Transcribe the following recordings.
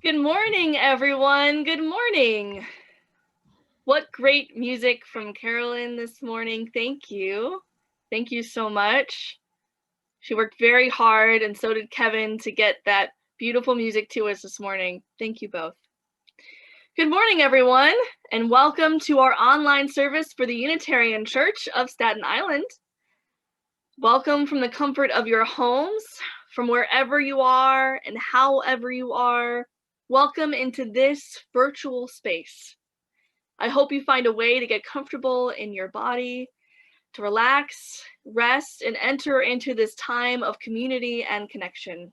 Good morning, everyone. Good morning. What great music from Carolyn this morning. Thank you. Thank you so much. She worked very hard, and so did Kevin, to get that beautiful music to us this morning. Thank you both. Good morning, everyone, and welcome to our online service for the Unitarian Church of Staten Island. Welcome from the comfort of your homes, from wherever you are and however you are. Welcome into this virtual space. I hope you find a way to get comfortable in your body, to relax, rest, and enter into this time of community and connection.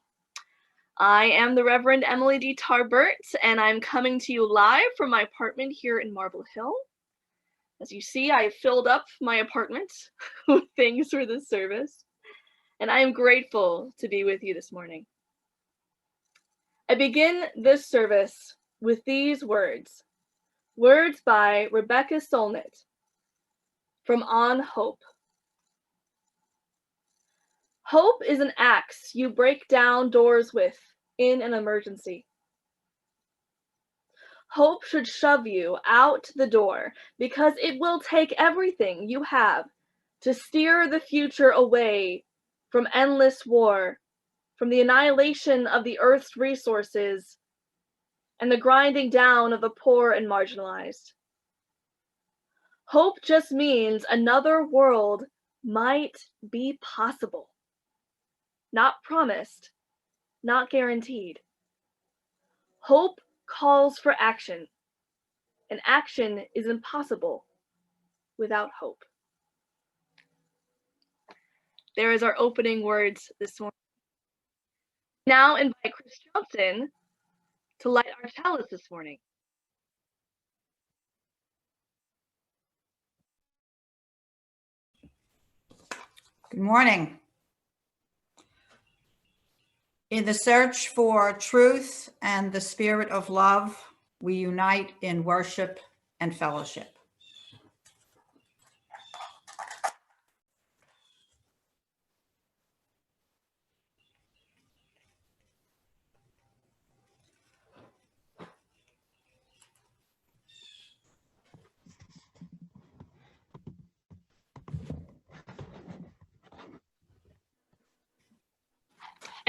I am the Reverend Emily D. Tarbert, and I'm coming to you live from my apartment here in Marble Hill. As you see, I have filled up my apartment with things for this service, and I am grateful to be with you this morning. I begin this service with these words by Rebecca Solnit from On Hope. Hope is an axe you break down doors with in an emergency. Hope should shove you out the door because it will take everything you have to steer the future away from endless war, from the annihilation of the earth's resources, and the grinding down of the poor and marginalized. Hope just means another world might be possible. Not promised, not guaranteed. Hope calls for action, and action is impossible without hope. There is our opening words this morning. Now invite Chris Johnson to light our chalice this morning. Good morning. In the search for truth and the spirit of love, we unite in worship and fellowship.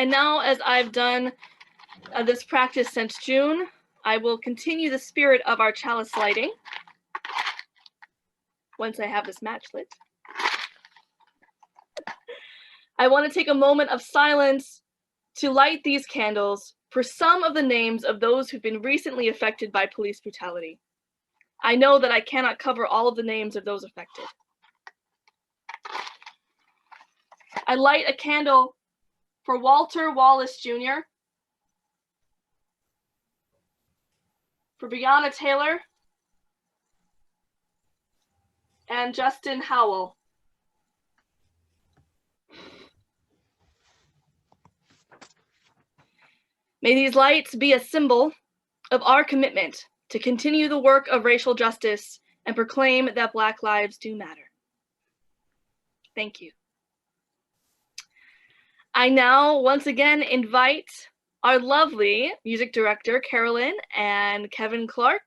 And now, as I've done this practice since June, I will continue the spirit of our chalice lighting once I have this match lit. I want to take a moment of silence to light these candles for some of the names of those who've been recently affected by police brutality. I know that I cannot cover all of the names of those affected. I light a candle for Walter Wallace Jr., for Breonna Taylor, and Justin Howell. May these lights be a symbol of our commitment to continue the work of racial justice and proclaim that Black lives do matter. Thank you. I now once again invite our lovely music director, Carolyn and Kevin Clark,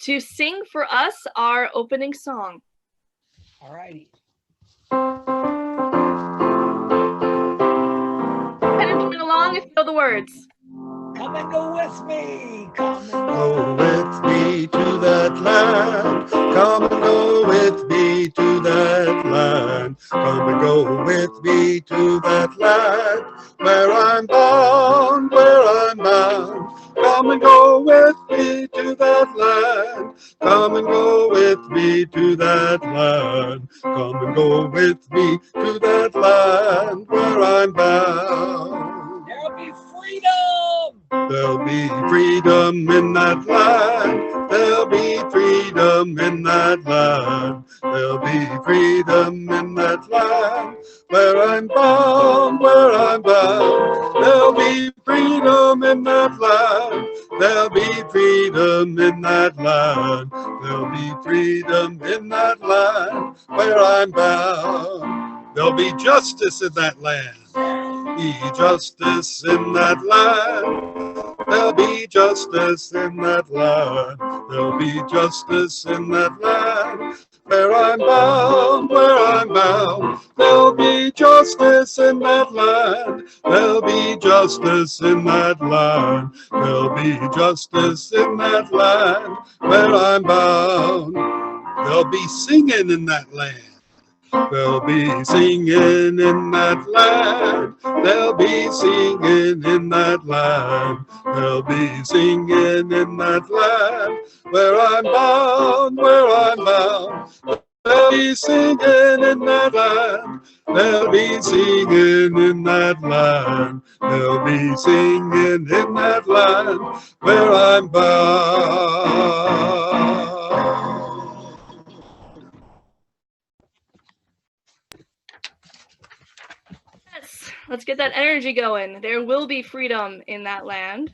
to sing for us our opening song. All righty. And join along if you know the words. Come and go with me. Come and Go with me to that land. Come and go with me to that land. Come and go with me to that land. Where I'm bound, where I'm bound. Come and go with me to that land. Come and go with me to that land. Come and go with me to that land where I'm bound. there'll be freedom. There'll be freedom in that land. There'll be freedom in that land. There'll be freedom in that land. Where I'm bound, where I'm bound. There'll be freedom in that land. There'll be freedom in that land. There'll be freedom in that land where I'm bound. There'll be justice in that land. Be justice in that land. There'll be justice in that land. There'll be justice in that land. Where I'm bound, where I'm bound. There'll be justice in that land. There'll be justice in that land. There'll be justice in that land. Where I'm bound. There'll be singing in that land. There'll be singing in that land. There'll be singing in that land. There'll be singing in that land. Where I'm bound, where I'm bound. There'll be singing in that land. There'll be singing in that land. There'll be singing in that land where I'm bound. Yes, let's get that energy going. There will be freedom in that land.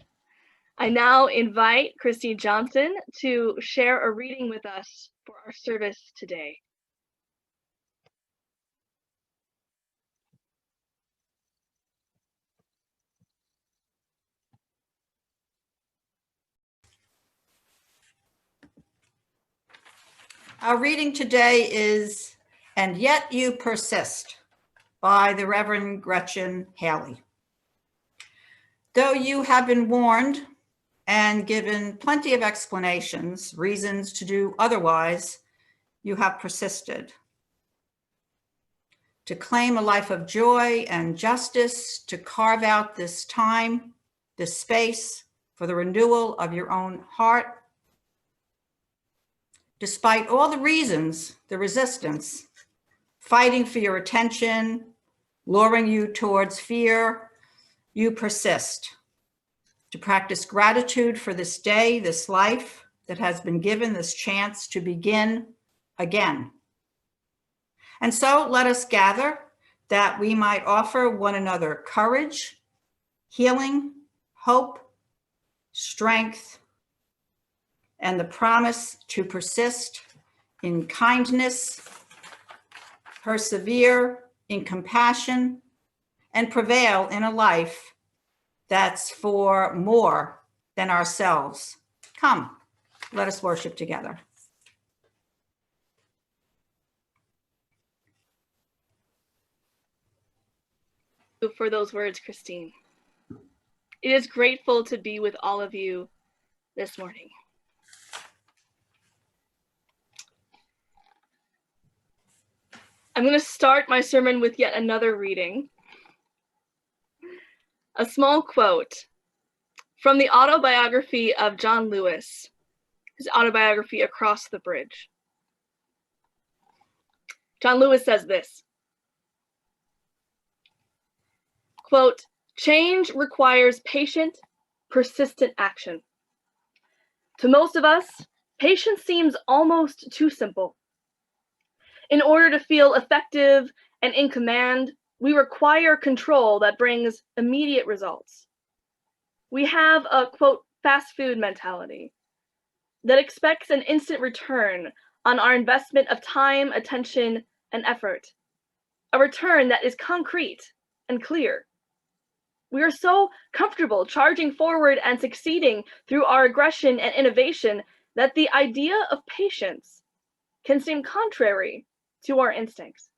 I now invite Christine Johnson to share a reading with us for our service today. Our reading today is "And Yet You Persist" by the Reverend Gretchen Haley. Though you have been warned and given plenty of explanations, reasons to do otherwise, you have persisted. To claim a life of joy and justice, to carve out this time, this space for the renewal of your own heart. Despite all the reasons, the resistance, fighting for your attention, luring you towards fear, you persist. To practice gratitude for this day, this life that has been given this chance to begin again. And so let us gather that we might offer one another courage, healing, hope, strength, and the promise to persist in kindness, persevere in compassion, and prevail in a life that's for more than ourselves. Come, let us worship together. For those words, Christine. It is grateful to be with all of you this morning. I'm going to start my sermon with yet another reading. A small quote from the autobiography of John Lewis, his autobiography, Across the Bridge. John Lewis says this, quote, "Change requires patient, persistent action. To most of us, patience seems almost too simple. In order to feel effective and in command, we require control that brings immediate results. We have a, quote, fast food mentality that expects an instant return on our investment of time, attention, and effort, a return that is concrete and clear. We are so comfortable charging forward and succeeding through our aggression and innovation that the idea of patience can seem contrary to our instincts.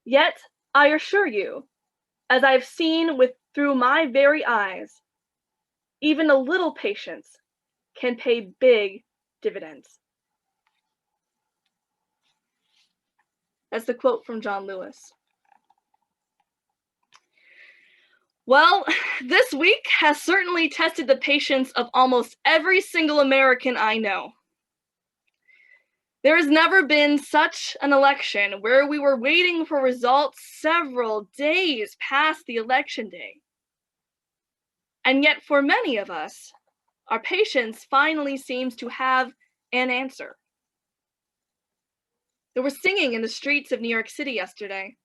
Yet, I assure you, as I have seen through my very eyes, even a little patience can pay big dividends." That's the quote from John Lewis. Well, this week has certainly tested the patience of almost every single American I know. There has never been such an election where we were waiting for results several days past the election day. And yet for many of us, our patience finally seems to have an answer. There was singing in the streets of New York City yesterday.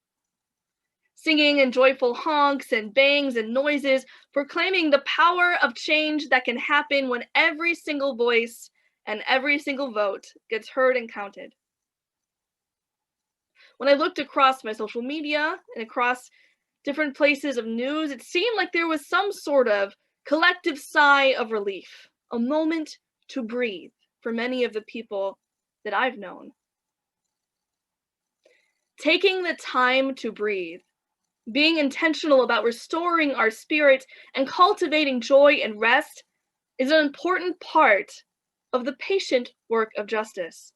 Singing and joyful honks and bangs and noises proclaiming the power of change that can happen when every single voice and every single vote gets heard and counted. When I looked across my social media and across different places of news, it seemed like there was some sort of collective sigh of relief, a moment to breathe for many of the people that I've known. Taking the time to breathe, being intentional about restoring our spirit and cultivating joy and rest is an important part of the patient work of justice.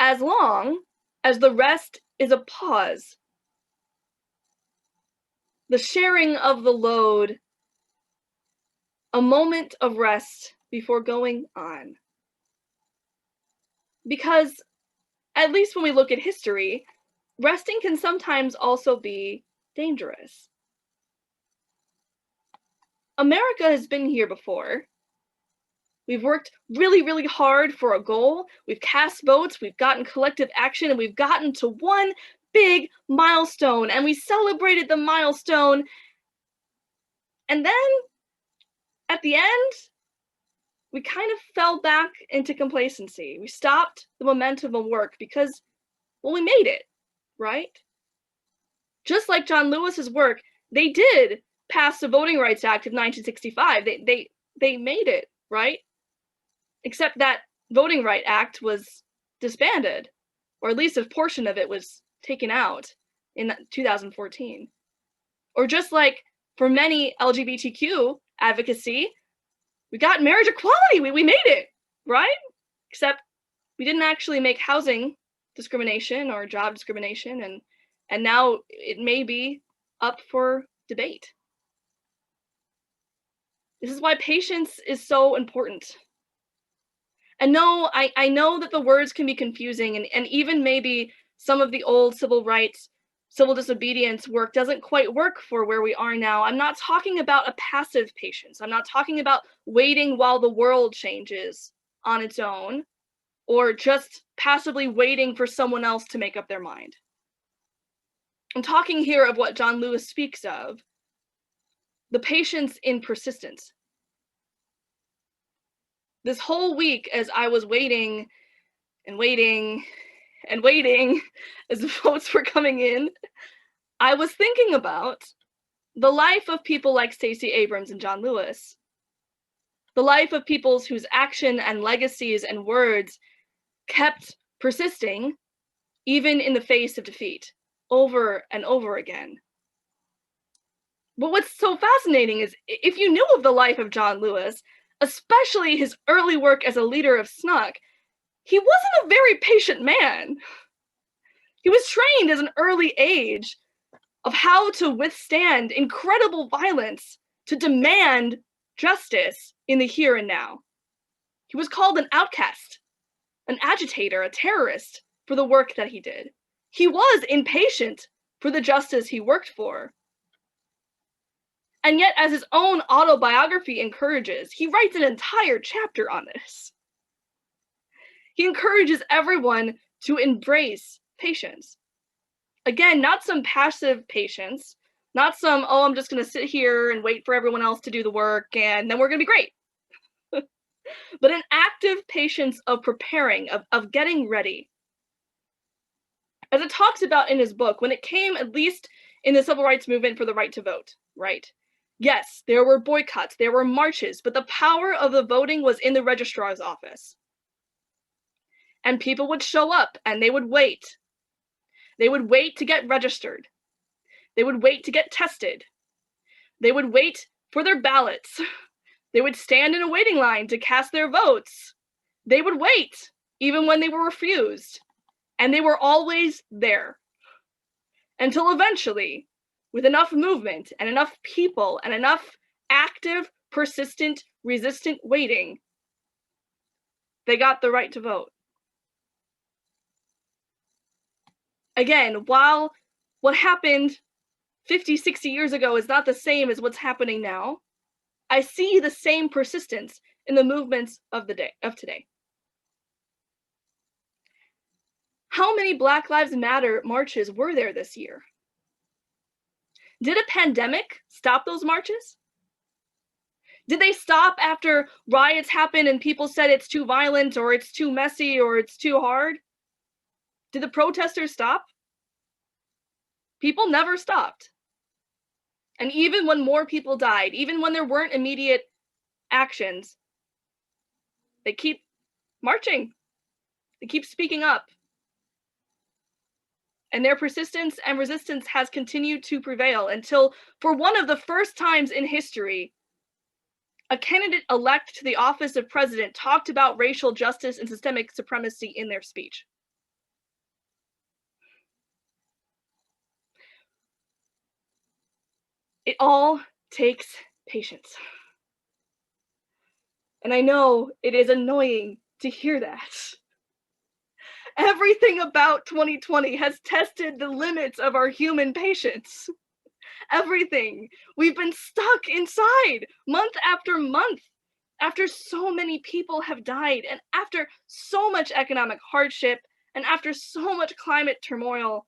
As long as the rest is a pause, the sharing of the load, a moment of rest before going on. Because, at least when we look at history, resting can sometimes also be dangerous. America has been here before. We've worked really, really hard for a goal. We've cast votes, we've gotten collective action, and we've gotten to one big milestone, and we celebrated the milestone. And then, at the end, we kind of fell back into complacency. We stopped the momentum of work because, well, we made it, right? Just like John Lewis's work, they did pass the Voting Rights Act of 1965. They made it, right? Except that Voting Rights Act was disbanded, or at least a portion of it was taken out in 2014. Or just like for many LGBTQ advocacy, we got marriage equality, we made it, right? Except we didn't actually make housing discrimination or job discrimination, and now it may be up for debate. This is why patience is so important. And no, I know that the words can be confusing, and even maybe some of the old civil rights, civil disobedience work doesn't quite work for where we are now. I'm not talking about a passive patience. I'm not talking about waiting while the world changes on its own, or just passively waiting for someone else to make up their mind. I'm talking here of what John Lewis speaks of, the patience in persistence. This whole week, as I was waiting and waiting and waiting as the votes were coming in, I was thinking about the life of people like Stacey Abrams and John Lewis. The life of people whose action and legacies and words kept persisting, even in the face of defeat, over and over again. But what's so fascinating is, if you knew of the life of John Lewis, especially his early work as a leader of SNCC, he wasn't a very patient man. He was trained at an early age of how to withstand incredible violence to demand justice in the here and now. He was called an outcast, an agitator, a terrorist for the work that he did. He was impatient for the justice he worked for. And yet, as his own autobiography encourages, he writes an entire chapter on this. He encourages everyone to embrace patience. Again, not some passive patience, not some, oh, I'm just going to sit here and wait for everyone else to do the work and then we're going to be great. But an active patience of preparing, of getting ready. As it talks about in his book, when it came, at least in the civil rights movement for the right to vote, right? Yes, there were boycotts, there were marches, but the power of the voting was in the registrar's office. And people would show up and they would wait. They would wait to get registered. They would wait to get tested. They would wait for their ballots. They would stand in a waiting line to cast their votes. They would wait even when they were refused. And they were always there. Until eventually, with enough movement and enough people and enough active, persistent, resistant waiting, they got the right to vote. Again, while what happened 50, 60 years ago is not the same as what's happening now, I see the same persistence in the movements of today. How many Black Lives Matter marches were there this year? Did a pandemic stop those marches? Did they stop after riots happened and people said it's too violent or it's too messy or it's too hard? Did the protesters stop? People never stopped. And even when more people died, even when there weren't immediate actions, they keep marching. They keep speaking up. And their persistence and resistance has continued to prevail until, for one of the first times in history, a candidate elect to the office of president talked about racial justice and systemic supremacy in their speech. It all takes patience. And I know it is annoying to hear that. Everything about 2020 has tested the limits of our human patience. Everything. We've been stuck inside month after month, after so many people have died, and after so much economic hardship, and after so much climate turmoil.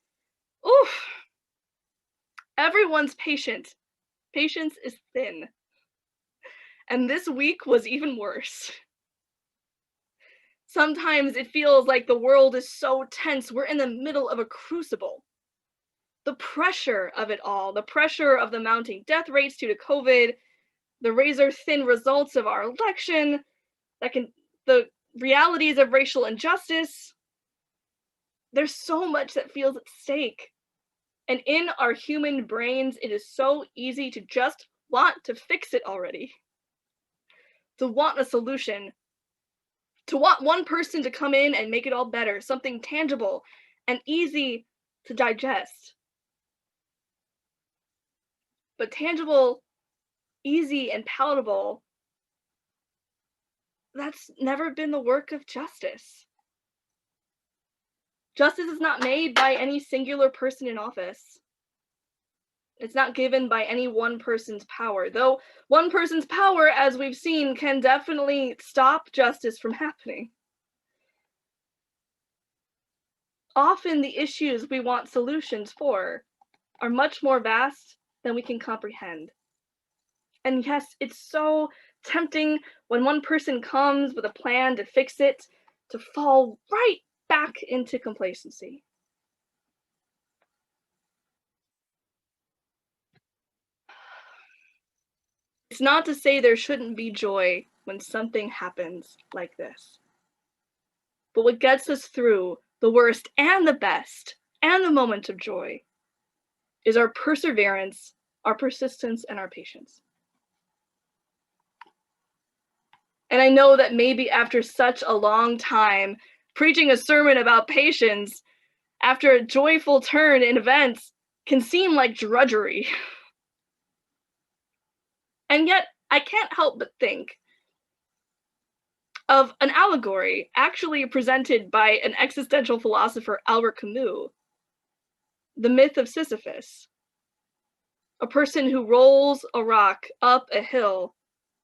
Oof. Everyone's patience is thin. And this week was even worse. Sometimes it feels like the world is so tense, we're in the middle of a crucible. The pressure of it all, the pressure of the mounting death rates due to COVID, the razor-thin results of our election, the realities of racial injustice. There's so much that feels at stake. And in our human brains, it is so easy to just want to fix it already. To want a solution. To want one person to come in and make it all better, something tangible and easy to digest. But tangible, easy, and palatable, that's never been the work of justice. Justice is not made by any singular person in office. It's not given by any one person's power, though one person's power, as we've seen, can definitely stop justice from happening. Often the issues we want solutions for are much more vast than we can comprehend. And yes, it's so tempting when one person comes with a plan to fix it, to fall right back into complacency. It's not to say there shouldn't be joy when something happens like this. But what gets us through the worst and the best and the moment of joy is our perseverance, our persistence, and our patience. And I know that maybe after such a long time, preaching a sermon about patience after a joyful turn in events can seem like drudgery. And yet, I can't help but think of an allegory actually presented by an existential philosopher, Albert Camus, the myth of Sisyphus, a person who rolls a rock up a hill.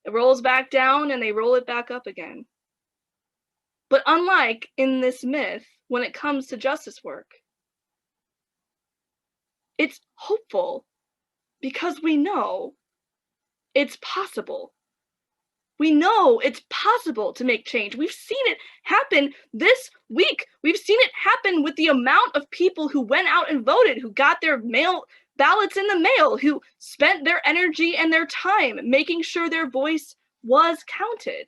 It rolls back down and they roll it back up again. But unlike in this myth, when it comes to justice work, it's hopeful because we know it's possible. We know it's possible to make change. We've seen it happen this week. We've seen it happen with the amount of people who went out and voted, who got their mail ballots in the mail, who spent their energy and their time making sure their voice was counted.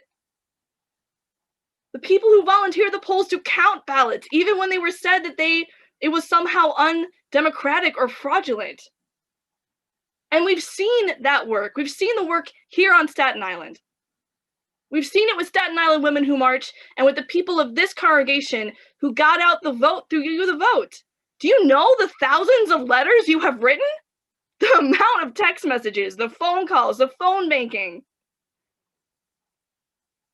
The people who volunteered at the polls to count ballots, even when they were said that it was somehow undemocratic or fraudulent. And we've seen that work. We've seen the work here on Staten Island. We've seen it with Staten Island women who march and with the people of this congregation who got out the vote through You the Vote. Do you know the thousands of letters you have written? The amount of text messages, the phone calls, the phone banking.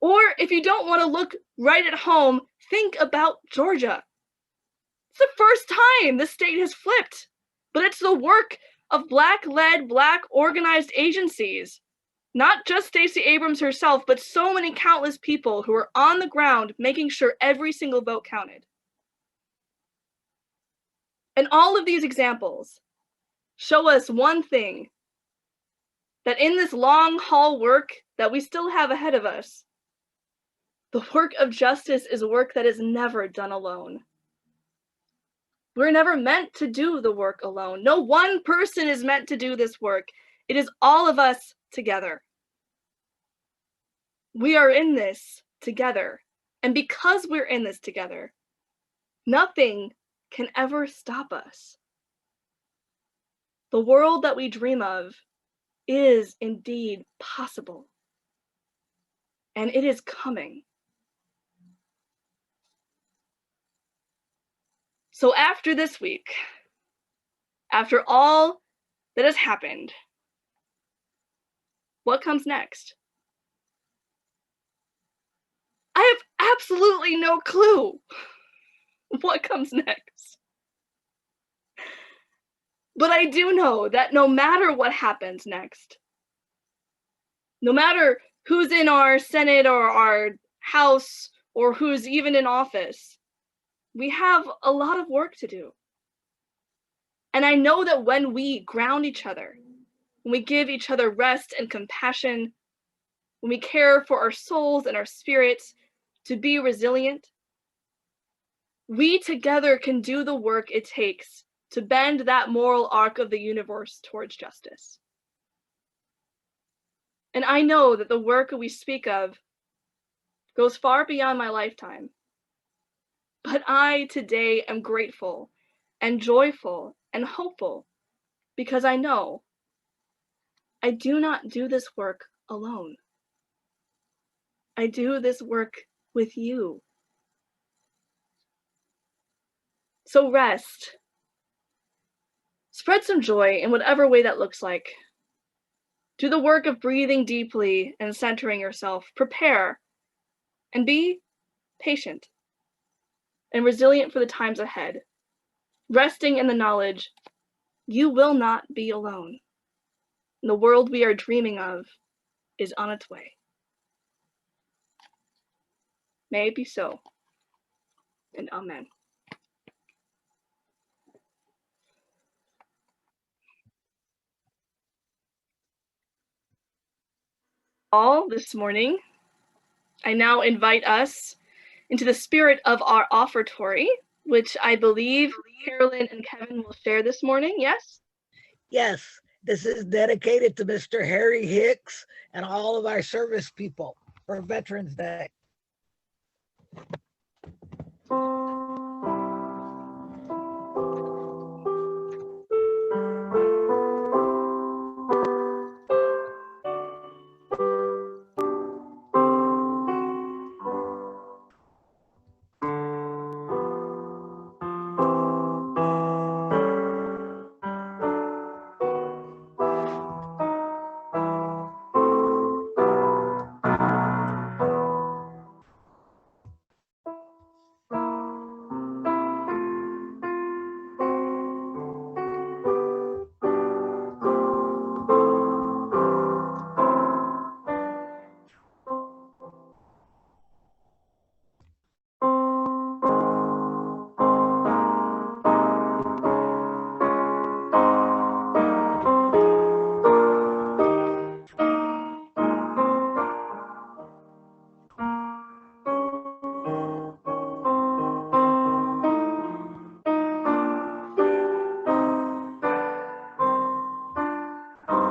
Or if you don't want to look right at home, think about Georgia. It's the first time the state has flipped, but it's the work of Black-led, Black organized agencies. Not just Stacey Abrams herself, but so many countless people who are on the ground making sure every single vote counted. And all of these examples show us one thing, that in this long haul work that we still have ahead of us, the work of justice is work that is never done alone. We're never meant to do the work alone. No one person is meant to do this work. It is all of us together. We are in this together. And because we're in this together, nothing can ever stop us. The world that we dream of is indeed possible. And it is coming. So after this week, after all that has happened, what comes next? I have absolutely no clue what comes next. But I do know that no matter what happens next, no matter who's in our Senate or our House or who's even in office, we have a lot of work to do. And I know that when we ground each other, when we give each other rest and compassion, when we care for our souls and our spirits to be resilient, we together can do the work it takes to bend that moral arc of the universe towards justice. And I know that the work we speak of goes far beyond my lifetime. But I today am grateful and joyful and hopeful because I know I do not do this work alone. I do this work with you. So rest. Spread some joy in whatever way that looks like. Do the work of breathing deeply and centering yourself. Prepare and be patient and resilient for the times ahead, resting in the knowledge you will not be alone. The world we are dreaming of is on its way. May it be so, and amen. All this morning, I now invite us into the spirit of our offertory, which I believe Carolyn and Kevin will share this morning. Yes? Yes, this is dedicated to Mr. Harry Hicks and all of our service people for Veterans Day.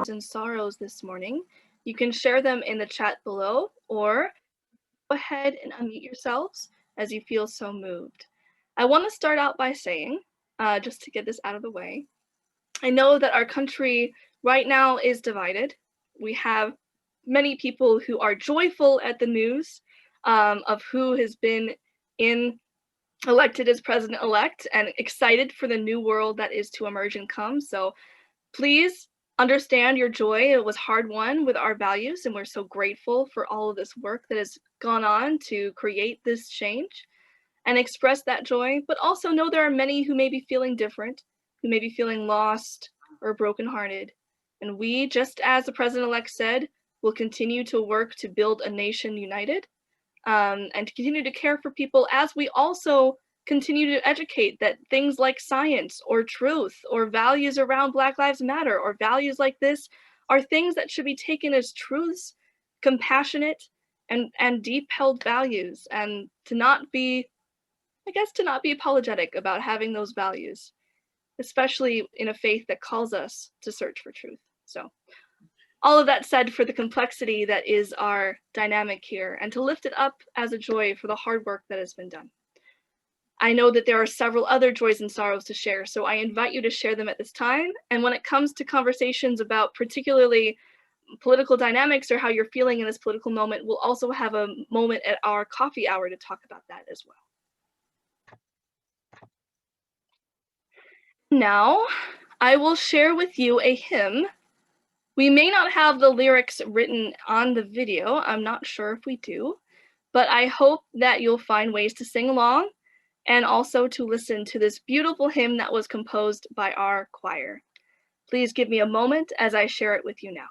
And sorrows this morning. You can share them in the chat below, or go ahead and unmute yourselves as you feel so moved. I want to start out by saying, just to get this out of the way, I know that our country right now is divided. We have many people who are joyful at the news of who has been elected as president-elect and excited for the new world that is to emerge and come. So please understand your joy. It was hard-won with our values, and we're so grateful for all of this work that has gone on to create this change and express that joy. But also know there are many who may be feeling different, who may be feeling lost or brokenhearted. And we, just as the president-elect said, will continue to work to build a nation united and to continue to care for people as we also continue to educate that things like science or truth or values around Black Lives Matter or values like this are things that should be taken as truths, compassionate and deep held values, and to not be apologetic about having those values, especially in a faith that calls us to search for truth. So All of that said, for the complexity that is our dynamic here, and to lift it up as a joy for the hard work that has been done. I know that there are several other joys and sorrows to share, so I invite you to share them at this time. And when it comes to conversations about particularly political dynamics or how you're feeling in this political moment, we'll also have a moment at our coffee hour to talk about that as well. Now, I will share with you a hymn. We may not have the lyrics written on the video. I'm not sure if we do, but I hope that you'll find ways to sing along and also to listen to this beautiful hymn that was composed by our choir. Please give me a moment as I share it with you now.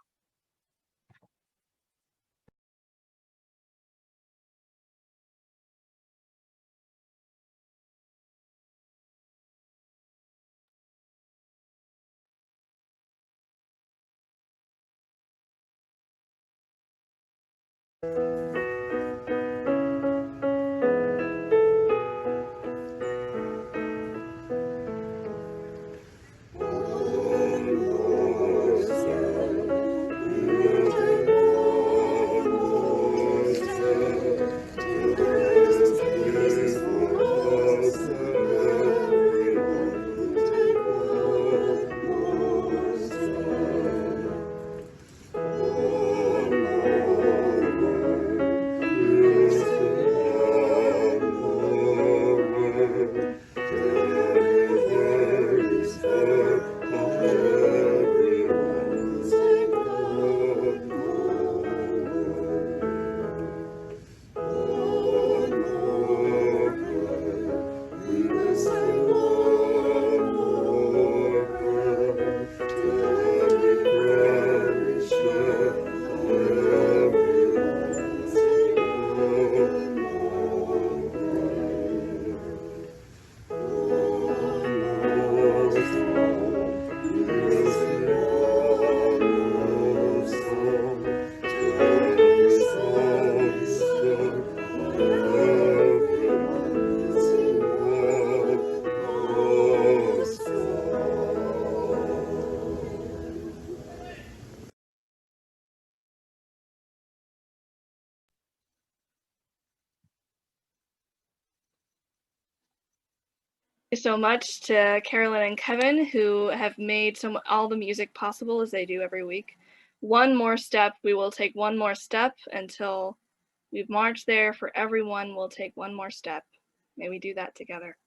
Thank you so much to Carolyn and Kevin, who have made all the music possible as they do every week. One more step, we will take one more step until we've marched there. For everyone, we'll take one more step. May we do that together.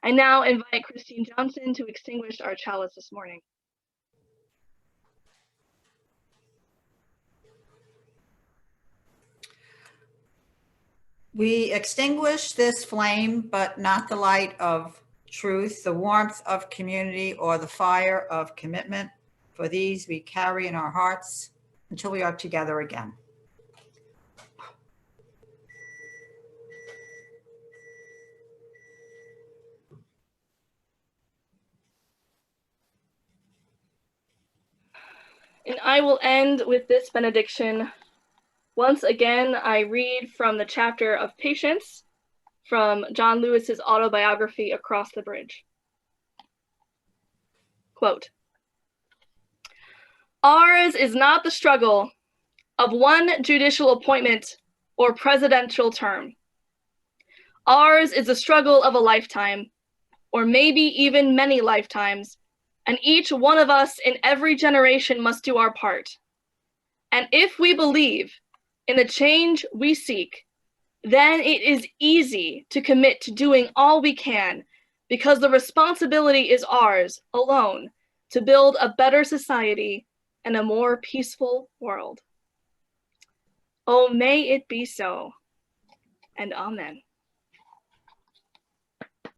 I now invite Christine Johnson to extinguish our chalice this morning. We extinguish this flame, but not the light of truth, the warmth of community, or the fire of commitment. For these we carry in our hearts until we are together again. And I will end with this benediction. Once again, I read from the chapter of Patience from John Lewis's autobiography, Across the Bridge. Quote, "Ours is not the struggle of one judicial appointment or presidential term. Ours is the struggle of a lifetime, or maybe even many lifetimes, and each one of us in every generation must do our part. And if we believe in the change we seek, then it is easy to commit to doing all we can, because the responsibility is ours alone to build a better society and a more peaceful world. Oh, may it be so, and amen."